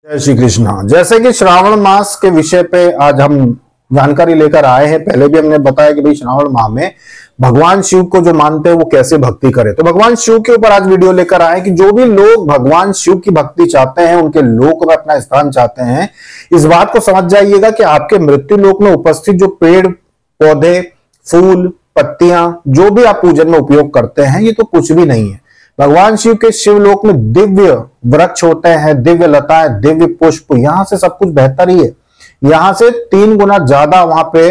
जय श्री कृष्ण। जैसे कि श्रावण मास के विषय पे आज हम जानकारी लेकर आए हैं। पहले भी हमने बताया कि भाई श्रावण माह में भगवान शिव को जो मानते हैं वो कैसे भक्ति करें। तो भगवान शिव के ऊपर आज वीडियो लेकर आए कि जो भी लोग भगवान शिव की भक्ति चाहते हैं, उनके लोक में अपना स्थान चाहते हैं, इस बात को समझ जाइएगा कि आपके मृत्यु लोक में उपस्थित जो पेड़ पौधे, फूल, पत्तियां, जो भी आप पूजन में उपयोग करते हैं, ये तो कुछ भी नहीं है। भगवान शिव के शिवलोक में दिव्य वृक्ष होते हैं, दिव्य लताएं, दिव्य पुष्प, यहां से सब कुछ बेहतर ही है। यहां से 3 गुना ज्यादा वहां पे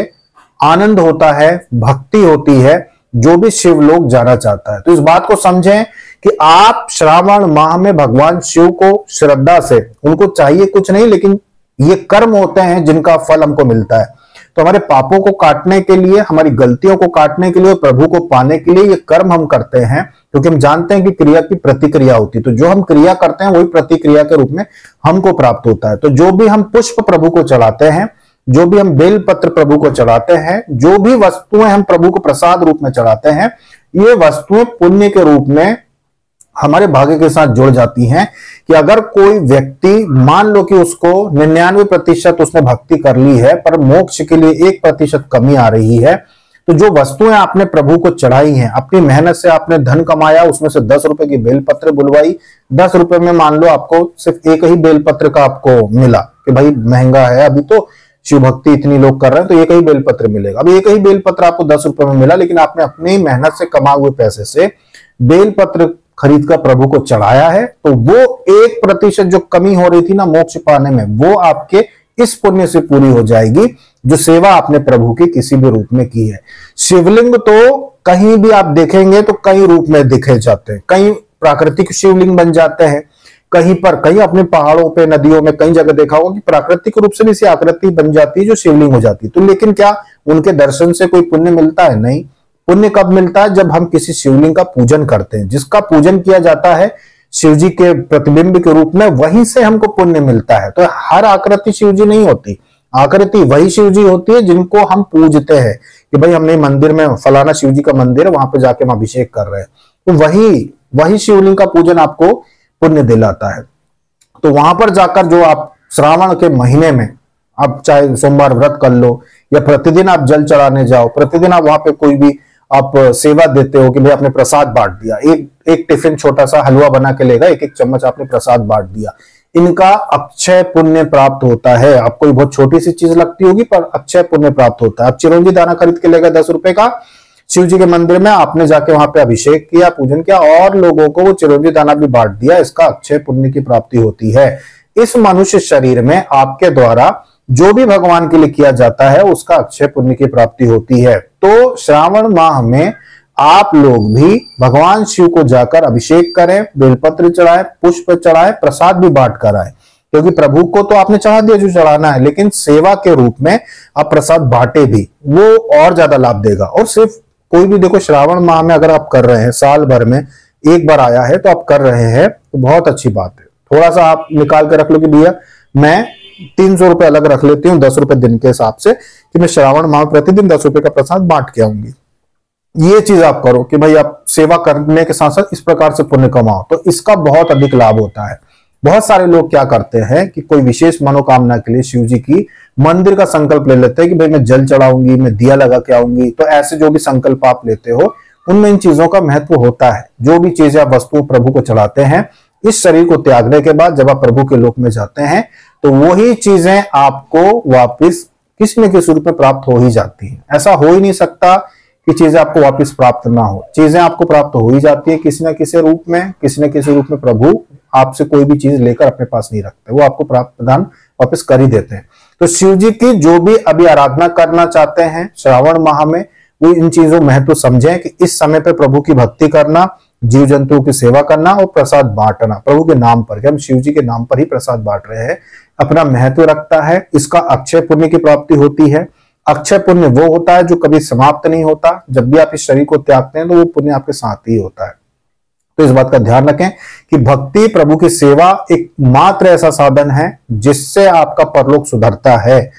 आनंद होता है, भक्ति होती है, जो भी शिवलोक जाना चाहता है। तो इस बात को समझें कि आप श्रावण माह में भगवान शिव को श्रद्धा से, उनको चाहिए कुछ नहीं, लेकिन ये कर्म होते हैं जिनका फल हमको मिलता है। तो हमारे पापों को काटने के लिए, हमारी गलतियों को काटने के लिए, प्रभु को पाने के लिए ये कर्म हम करते हैं, क्योंकि हम जानते हैं कि क्रिया की प्रतिक्रिया होती है। तो जो हम क्रिया करते हैं वही प्रतिक्रिया के रूप में हमको प्राप्त होता है। तो जो भी हम पुष्प प्रभु को चढ़ाते हैं, जो भी हम बेलपत्र प्रभु को चढ़ाते हैं, जो भी वस्तुएं हम प्रभु को प्रसाद रूप में चढ़ाते हैं, ये वस्तुएं पुण्य के रूप में हमारे भाग्य के साथ जुड़ जाती हैं। कि अगर कोई व्यक्ति मान लो कि उसको 99% उसने भक्ति कर ली है, पर मोक्ष के लिए 1% कमी आ रही है, तो जो वस्तुएं आपने प्रभु को चढ़ाई हैं, अपनी मेहनत से आपने धन कमाया, उसमें से 10 रुपए की बेलपत्र बुलवाई, 10 रुपए में मान लो आपको सिर्फ एक ही बेलपत्र का आपको मिला कि भाई महंगा है, अभी तो शिव भक्ति इतनी लोग कर रहे हैं तो एक ही बेलपत्र मिलेगा। अब एक ही बेलपत्र आपको 10 रुपए में मिला, लेकिन आपने अपनी मेहनत से कमाए हुए पैसे से बेलपत्र खरीद कर प्रभु को चढ़ाया है, तो वो 1% जो कमी हो रही थी ना मोक्ष पाने में, वो आपके इस पुण्य से पूरी हो जाएगी, जो सेवा आपने प्रभु की किसी भी रूप में की है। शिवलिंग तो कहीं भी आप देखेंगे तो कई रूप में दिखे जाते हैं, कई प्राकृतिक शिवलिंग बन जाते हैं, कहीं पर, कहीं अपने पहाड़ों पे, नदियों में कई जगह देखा होगा कि प्राकृतिक रूप से भी इसी आकृति बन जाती है जो शिवलिंग हो जाती है। तो लेकिन क्या उनके दर्शन से कोई पुण्य मिलता है? नहीं। पुण्य कब मिलता है? जब हम किसी शिवलिंग का पूजन करते हैं, जिसका पूजन किया जाता है शिव जी के प्रतिबिंब के रूप में, वहीं से हमको पुण्य मिलता है। तो हर आकृति शिव जी नहीं होती, आकृति वही शिव जी होती है जिनको हम पूजते हैं कि भाई हमने मंदिर में फलाना शिव जी का मंदिर है, वहां पे जाके हम अभिषेक कर रहे हैं, तो वही शिवलिंग का पूजन आपको पुण्य दिलाता है। तो वहां पर जाकर जो आप श्रावण के महीने में, आप चाहे सोमवार व्रत कर लो या प्रतिदिन आप जल चढ़ाने जाओ, प्रतिदिन आप वहां पे कोई भी आप सेवा देते हो कि भाई आपने प्रसाद बांट दिया, एक टिफिन छोटा सा हलवा बना के लेगा, 1-1 चम्मच आपने प्रसाद बांट दिया, इनका अक्षय पुण्य प्राप्त होता है। आपको बहुत छोटी सी चीज लगती होगी, पर अक्षय पुण्य प्राप्त होता है। आप चिरौंजी दाना खरीद के लेगा 10 रुपए का, शिव जी के मंदिर में आपने जाके वहां पे अभिषेक किया, पूजन किया और लोगों को वो चिरौंजी दाना भी बांट दिया, इसका अक्षय पुण्य की प्राप्ति होती है। इस मनुष्य शरीर में आपके द्वारा जो भी भगवान के लिए किया जाता है उसका अक्षय पुण्य की प्राप्ति होती है। तो श्रावण माह में आप लोग भी भगवान शिव को जाकर अभिषेक करें, बेलपत्र चढ़ाएं, पुष्प चढ़ाएं, प्रसाद भी बांट कर आए, क्योंकि प्रभु को तो आपने चढ़ा दिया जो चढ़ाना है, लेकिन सेवा के रूप में आप प्रसाद बांटे भी, वो और ज्यादा लाभ देगा। और सिर्फ कोई भी, देखो श्रावण माह में अगर आप कर रहे हैं, साल भर में एक बार आया है तो आप कर रहे हैं, तो बहुत अच्छी बात है। थोड़ा सा आप निकाल के रख लो कि भैया मैं 300 रुपए अलग रख लेती हूँ 10 रुपए दिन के हिसाब से, कि मैं श्रावण माह प्रतिदिन 10 रुपए का प्रसाद बांट के आऊंगी। ये चीज आप करो कि भाई आप सेवा करने के साथ साथ इस प्रकार से पुण्य कमाओ, तो इसका बहुत अधिक लाभ होता है। बहुत सारे लोग क्या करते हैं कि कोई विशेष मनोकामना के लिए शिव जी की मंदिर का संकल्प ले लेते हैं कि भाई मैं जल चढ़ाऊंगी, मैं दिया लगा के आऊंगी। तो ऐसे जो भी संकल्प आप लेते हो उनमें इन चीजों का महत्व होता है। जो भी चीजें आप वस्तु प्रभु को चढ़ाते हैं, इस शरीर को त्यागने के बाद जब आप प्रभु के लोक में जाते हैं, तो वही चीजें आपको वापस किसी न किसी रूप में प्राप्त हो ही जाती हैं। ऐसा हो ही नहीं सकता कि चीजें आपको वापस प्राप्त ना हो, चीजें आपको प्राप्त हो ही जाती है किसी न किसी रूप में। किसी न किसी रूप में प्रभु आपसे कोई भी चीज लेकर अपने पास नहीं रखते, वो आपको प्राप्त प्रदान वापस कर ही देते हैं। तो शिव जी की जो भी अभी आराधना करना चाहते हैं श्रावण माह में, वो इन चीजों महत्व समझें कि इस समय पे प्रभु की भक्ति करना, जीव जंतुओं की सेवा करना और प्रसाद बांटना प्रभु के नाम पर, कि हम शिव जी के नाम पर ही प्रसाद बांट रहे हैं, अपना महत्व रखता है। इसका अक्षय पुण्य की प्राप्ति होती है। अक्षय पुण्य वो होता है जो कभी समाप्त नहीं होता। जब भी आप इस शरीर को त्यागते हैं तो वो पुण्य आपके साथ ही होता है। तो इस बात का ध्यान रखें कि भक्ति, प्रभु की सेवा एक मात्र ऐसा साधन है जिससे आपका परलोक सुधरता है।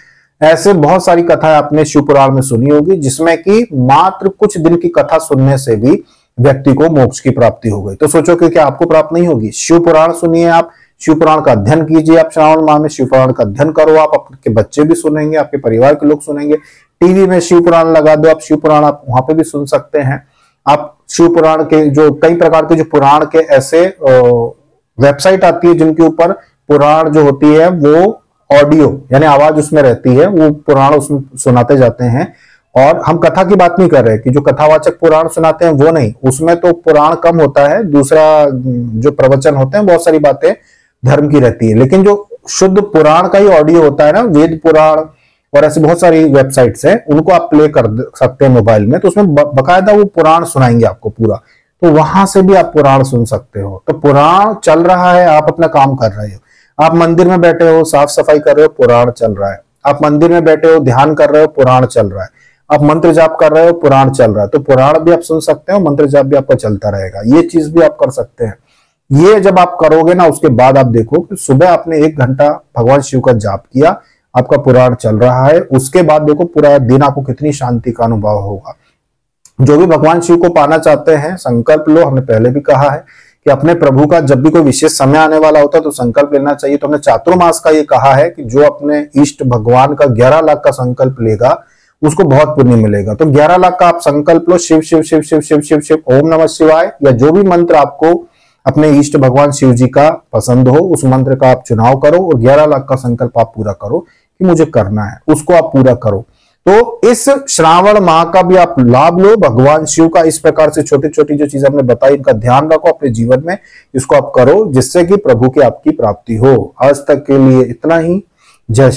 ऐसे बहुत सारी कथाएं आपने शिव पुराण में सुनी होगी, जिसमें कि मात्र कुछ दिन की कथा सुनने से भी व्यक्ति को मोक्ष की प्राप्ति हो गई। तो सोचो कि क्या आपको प्राप्त नहीं होगी? शिव पुराण सुनिए आप, शिव पुराण का अध्ययन कीजिए। आप श्रावण माह में शिव पुराण का अध्ययन करो, आप आपके बच्चे भी सुनेंगे, आपके परिवार के लोग सुनेंगे। टीवी में शिव पुराण लगा दो, आप शिव पुराण आप वहां पे भी सुन सकते हैं। आप शिव पुराण के जो कई प्रकार के जो पुराण के ऐसे वेबसाइट आती है जिनके ऊपर पुराण जो होती है वो ऑडियो यानी आवाज उसमें रहती है, वो पुराण उसमें सुनाते जाते हैं। और हम कथा की बात नहीं कर रहे कि जो कथावाचक पुराण सुनाते हैं वो नहीं, उसमें तो पुराण कम होता है, दूसरा जो प्रवचन होते हैं बहुत सारी बातें धर्म की रहती है। लेकिन जो शुद्ध पुराण का ही ऑडियो होता है ना, वेद पुराण और ऐसी बहुत सारी वेबसाइट्स हैं, उनको आप प्ले कर सकते हैं मोबाइल में, तो उसमें बकायदा वो पुराण सुनाएंगे आपको पूरा, तो वहां से भी आप पुराण सुन सकते हो। तो पुराण चल रहा है, आप अपना काम कर रहे हो, आप मंदिर में बैठे हो साफ सफाई कर रहे हो, पुराण चल रहा है। आप मंदिर में बैठे हो ध्यान कर रहे हो, पुराण चल रहा है। आप मंत्र जाप कर रहे हो, पुराण चल रहा है, तो पुराण भी आप सुन सकते हो, मंत्र जाप भी आपका चलता रहेगा। ये चीज भी आप कर सकते हैं। ये जब आप करोगे ना, उसके बाद आप देखो कि सुबह आपने 1 घंटा भगवान शिव का जाप किया, आपका पुराण चल रहा है, उसके बाद देखो पूरा दिन आपको कितनी शांति का अनुभव होगा। जो भी भगवान शिव को पाना चाहते हैं संकल्प लो। हमने पहले भी कहा है कि अपने प्रभु का जब भी कोई विशेष समय आने वाला होता है तो संकल्प लेना चाहिए। तो हमने चातुर्मास का ये कहा है कि जो अपने इष्ट भगवान का 11 लाख का संकल्प लेगा उसको बहुत पुण्य मिलेगा। तो 11 लाख का आप संकल्प लो, शिव शिव शिव शिव शिव शिव शिव ओम नमः शिवाय, या जो भी मंत्र आपको अपने इष्ट भगवान शिव जी का पसंद हो उस मंत्र का आप चुनाव करो और 11 लाख का संकल्प आप पूरा करो कि मुझे करना है, उसको आप पूरा करो। तो इस श्रावण माह का भी आप लाभ लो, भगवान शिव का इस प्रकार से छोटी छोटी जो चीजें हमने बताई इनका ध्यान रखो अपने जीवन में, इसको आप करो जिससे कि प्रभु की आपकी प्राप्ति हो। आज तक के लिए इतना ही। जय श्री।